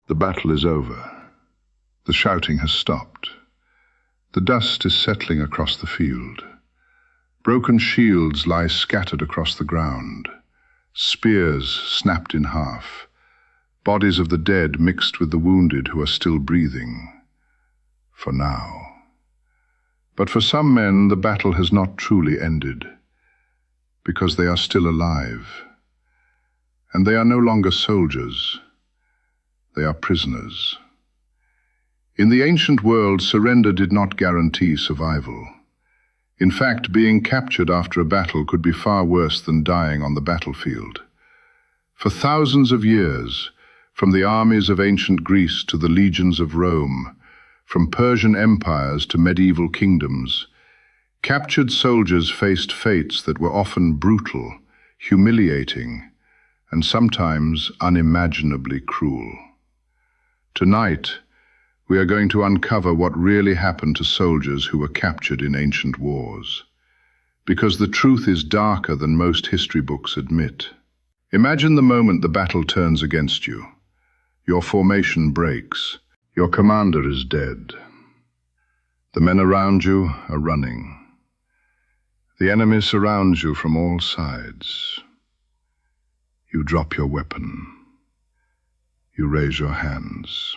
The battle is over. The shouting has stopped. The dust is settling across the field. Broken shields lie scattered across the ground. Spears snapped in half. Bodies of the dead mixed with the wounded who are still breathing. For now. But for some men, the battle has not truly ended, because they are still alive. And they are no longer soldiers. They are prisoners. In the ancient world, surrender did not guarantee survival. In fact, being captured after a battle could be far worse than dying on the battlefield. For thousands of years, from the armies of ancient Greece to the legions of Rome, from Persian empires to medieval kingdoms, captured soldiers faced fates that were often brutal, humiliating, and sometimes unimaginably cruel. Tonight, we are going to uncover what really happened to soldiers who were captured in ancient wars. Because the truth is darker than most history books admit. Imagine the moment the battle turns against you. Your formation breaks. Your commander is dead. The men around you are running. The enemy surrounds you from all sides. You drop your weapon. You raise your hands.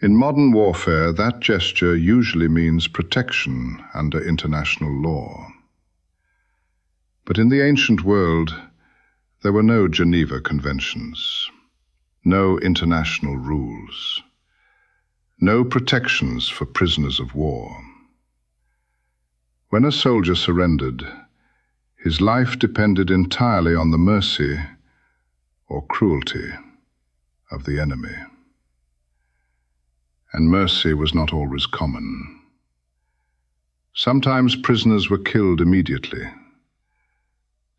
In modern warfare, that gesture usually means protection under international law. But in the ancient world, there were no Geneva Conventions, no international rules, no protections for prisoners of war. When a soldier surrendered, his life depended entirely on the mercy or cruelty of the enemy. And mercy was not always common. Sometimes prisoners were killed immediately.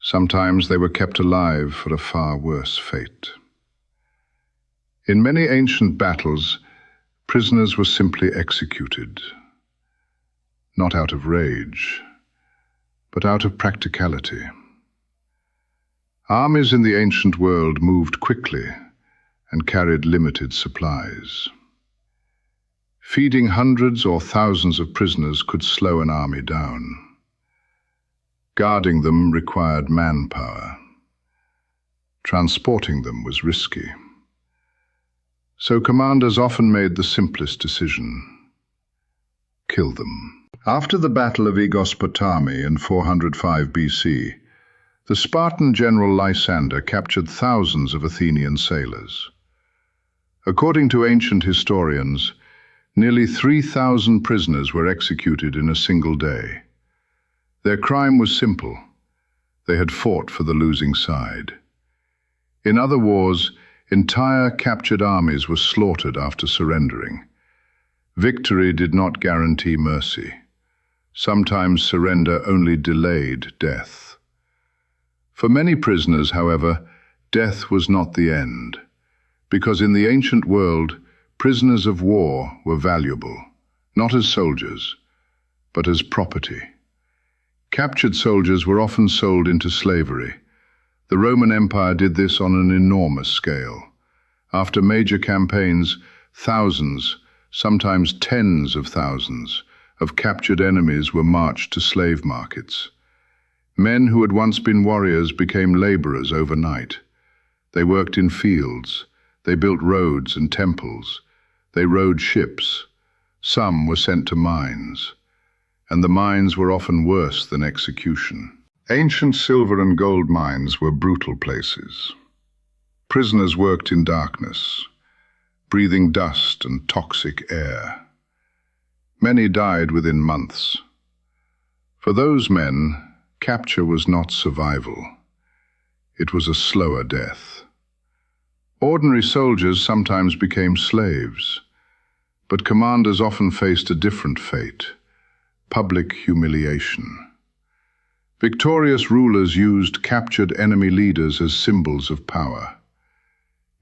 Sometimes they were kept alive for a far worse fate. In many ancient battles, prisoners were simply executed, not out of rage, but out of practicality. Armies in the ancient world moved quickly and carried limited supplies. Feeding hundreds or thousands of prisoners could slow an army down. Guarding them required manpower. Transporting them was risky. So commanders often made the simplest decision: kill them. After the Battle of Aegospotami in 405 BC, the Spartan general Lysander captured thousands of Athenian sailors. According to ancient historians, nearly 3,000 prisoners were executed in a single day. Their crime was simple. They had fought for the losing side. In other wars, entire captured armies were slaughtered after surrendering. Victory did not guarantee mercy. Sometimes surrender only delayed death. For many prisoners, however, death was not the end, because in the ancient world, prisoners of war were valuable, not as soldiers, but as property. Captured soldiers were often sold into slavery. The Roman Empire did this on an enormous scale. After major campaigns, thousands, sometimes tens of thousands, of captured enemies were marched to slave markets. Men who had once been warriors became laborers overnight. They worked in fields. They built roads and temples. They rowed ships. Some were sent to mines, and the mines were often worse than execution. Ancient silver and gold mines were brutal places. Prisoners worked in darkness, breathing dust and toxic air. Many died within months. For those men, capture was not survival. It was a slower death. Ordinary soldiers sometimes became slaves, but commanders often faced a different fate: public humiliation. Victorious rulers used captured enemy leaders as symbols of power.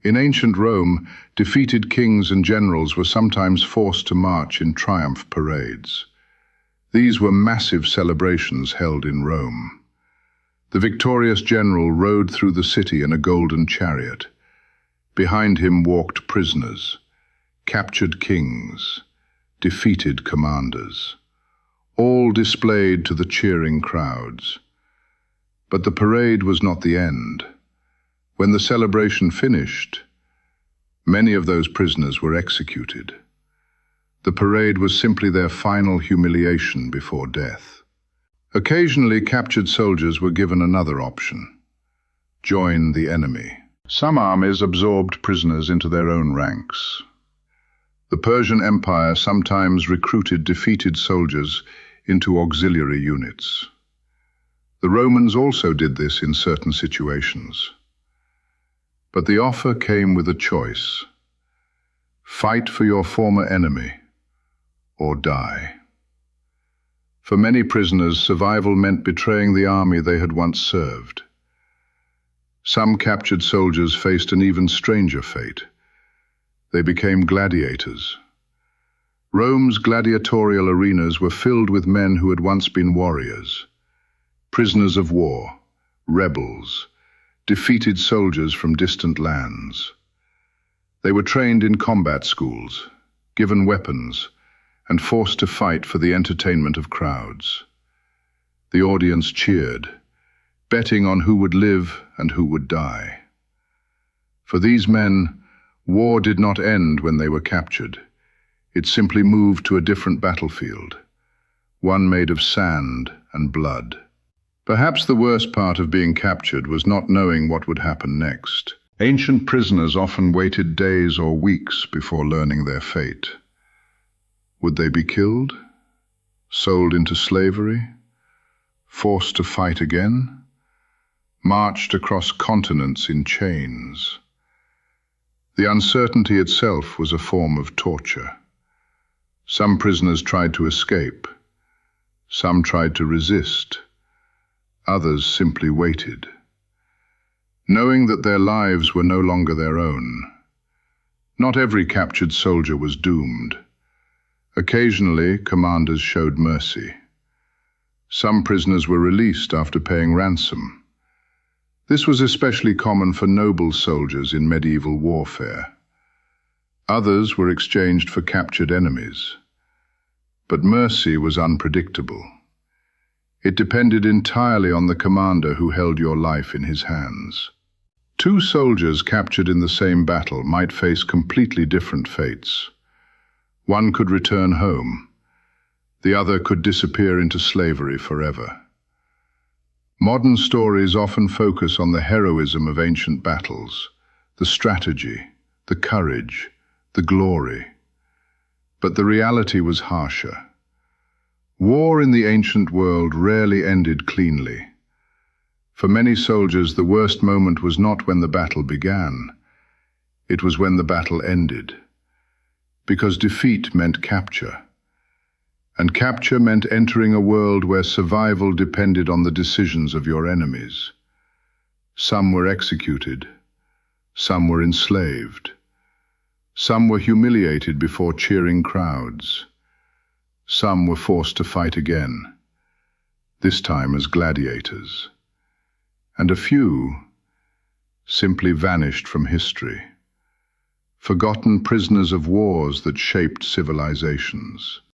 In ancient Rome, defeated kings and generals were sometimes forced to march in triumph parades. These were massive celebrations held in Rome. The victorious general rode through the city in a golden chariot. Behind him walked prisoners, captured kings, defeated commanders, all displayed to the cheering crowds. But the parade was not the end. When the celebration finished, many of those prisoners were executed. The parade was simply their final humiliation before death. Occasionally, captured soldiers were given another option: join the enemy. Some armies absorbed prisoners into their own ranks. The Persian Empire sometimes recruited defeated soldiers into auxiliary units. The Romans also did this in certain situations. But the offer came with a choice: fight for your former enemy or die. For many prisoners, survival meant betraying the army they had once served. Some captured soldiers faced an even stranger fate. They became gladiators. Rome's gladiatorial arenas were filled with men who had once been warriors, prisoners of war, rebels, defeated soldiers from distant lands. They were trained in combat schools, given weapons, and forced to fight for the entertainment of crowds. The audience cheered, betting on who would live and who would die. For these men, war did not end when they were captured. It simply moved to a different battlefield, one made of sand and blood. Perhaps the worst part of being captured was not knowing what would happen next. Ancient prisoners often waited days or weeks before learning their fate. Would they be killed? Sold into slavery? Forced to fight again? Marched across continents in chains? The uncertainty itself was a form of torture. Some prisoners tried to escape. Some tried to resist. Others simply waited, knowing that their lives were no longer their own. Not every captured soldier was doomed. Occasionally, commanders showed mercy. Some prisoners were released after paying ransom. This was especially common for noble soldiers in medieval warfare. Others were exchanged for captured enemies. But mercy was unpredictable. It depended entirely on the commander who held your life in his hands. Two soldiers captured in the same battle might face completely different fates. One could return home. The other could disappear into slavery forever. Modern stories often focus on the heroism of ancient battles, the strategy, the courage, the glory. But the reality was harsher. War in the ancient world rarely ended cleanly. For many soldiers, the worst moment was not when the battle began. It was when the battle ended. Because defeat meant capture. And capture meant entering a world where survival depended on the decisions of your enemies. Some were executed. Some were enslaved. Some were humiliated before cheering crowds. Some were forced to fight again, this time as gladiators. And a few simply vanished from history, forgotten prisoners of wars that shaped civilizations.